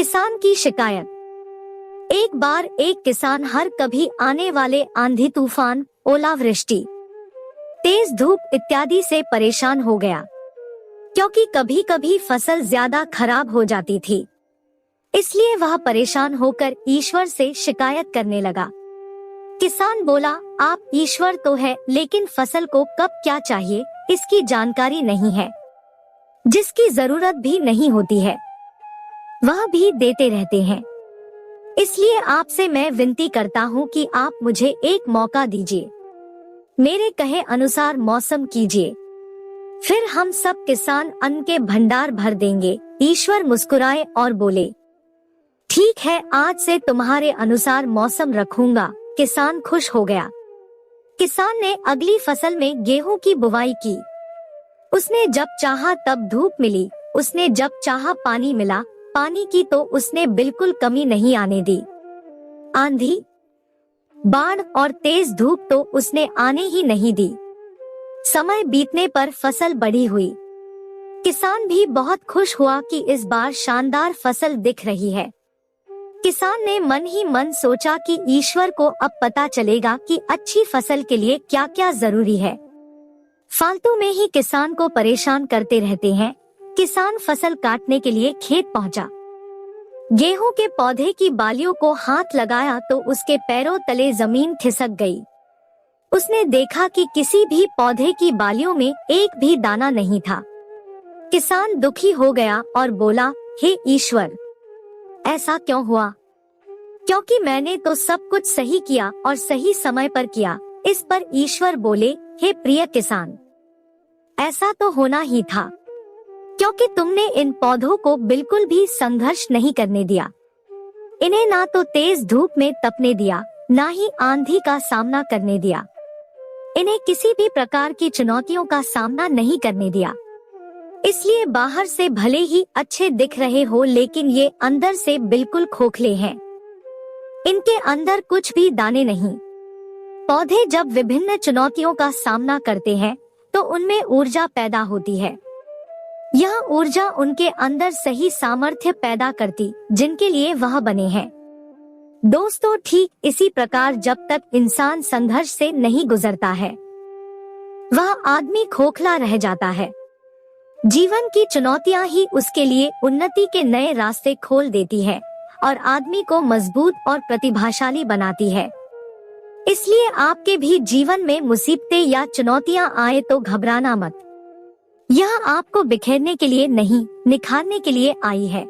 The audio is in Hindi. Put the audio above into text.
किसान की शिकायत। एक बार एक किसान हर कभी आने वाले आंधी तूफान, ओलावृष्टि, तेज धूप इत्यादि से परेशान हो गया, क्योंकि कभी कभी फसल ज्यादा खराब हो जाती थी। इसलिए वह परेशान होकर ईश्वर से शिकायत करने लगा। किसान बोला, आप ईश्वर तो है, लेकिन फसल को कब क्या चाहिए इसकी जानकारी नहीं है। जिसकी जरूरत भी नहीं होती है वह भी देते रहते हैं। इसलिए आपसे मैं विनती करता हूँ कि आप मुझे एक मौका दीजिए, मेरे कहे अनुसार मौसम कीजिए, फिर हम सब किसान अन्न के भंडार भर देंगे। ईश्वर मुस्कुराए और बोले, ठीक है, आज से तुम्हारे अनुसार मौसम रखूंगा। किसान खुश हो गया। किसान ने अगली फसल में गेहूं की बुवाई की। उसने जब चाहा तब धूप मिली, उसने जब चाहा पानी मिला। पानी की तो उसने बिल्कुल कमी नहीं आने दी। आंधी, बाढ़ और तेज धूप तो उसने आने ही नहीं दी। समय बीतने पर फसल बड़ी हुई। किसान भी बहुत खुश हुआ कि इस बार शानदार फसल दिख रही है। किसान ने मन ही मन सोचा कि ईश्वर को अब पता चलेगा कि अच्छी फसल के लिए क्या क्या जरूरी है। फालतू में ही किसान को परेशान करते रहते हैं। किसान फसल काटने के लिए खेत पहुंचा। गेहूं के पौधे की बालियों को हाथ लगाया तो उसके पैरों तले जमीन खिसक गई। उसने देखा कि किसी भी पौधे की बालियों में एक भी दाना नहीं था। किसान दुखी हो गया और बोला, हे ईश्वर, ऐसा क्यों हुआ? क्योंकि मैंने तो सब कुछ सही किया और सही समय पर किया। इस पर ईश्वर बोले, हे प्रिय किसान, ऐसा तो होना ही था, क्योंकि तुमने इन पौधों को बिल्कुल भी संघर्ष नहीं करने दिया। इन्हें ना तो तेज धूप में तपने दिया, ना ही आंधी का सामना करने दिया। इन्हें किसी भी प्रकार की चुनौतियों का सामना नहीं करने दिया। इसलिए बाहर से भले ही अच्छे दिख रहे हो, लेकिन ये अंदर से बिल्कुल खोखले हैं। इनके अंदर कुछ भी दाने नहीं। पौधे जब विभिन्न चुनौतियों का सामना करते हैं तो उनमें ऊर्जा पैदा होती है। यह ऊर्जा उनके अंदर सही सामर्थ्य पैदा करती जिनके लिए वह बने हैं। दोस्तों, ठीक इसी प्रकार जब तक इंसान संघर्ष से नहीं गुजरता है वह आदमी खोखला रह जाता है। जीवन की चुनौतियां ही उसके लिए उन्नति के नए रास्ते खोल देती है और आदमी को मजबूत और प्रतिभाशाली बनाती है। इसलिए आपके भी जीवन में मुसीबतें या चुनौतियां आए तो घबराना मत। यह आपको बिखेरने के लिए नहीं, निखारने के लिए आई है।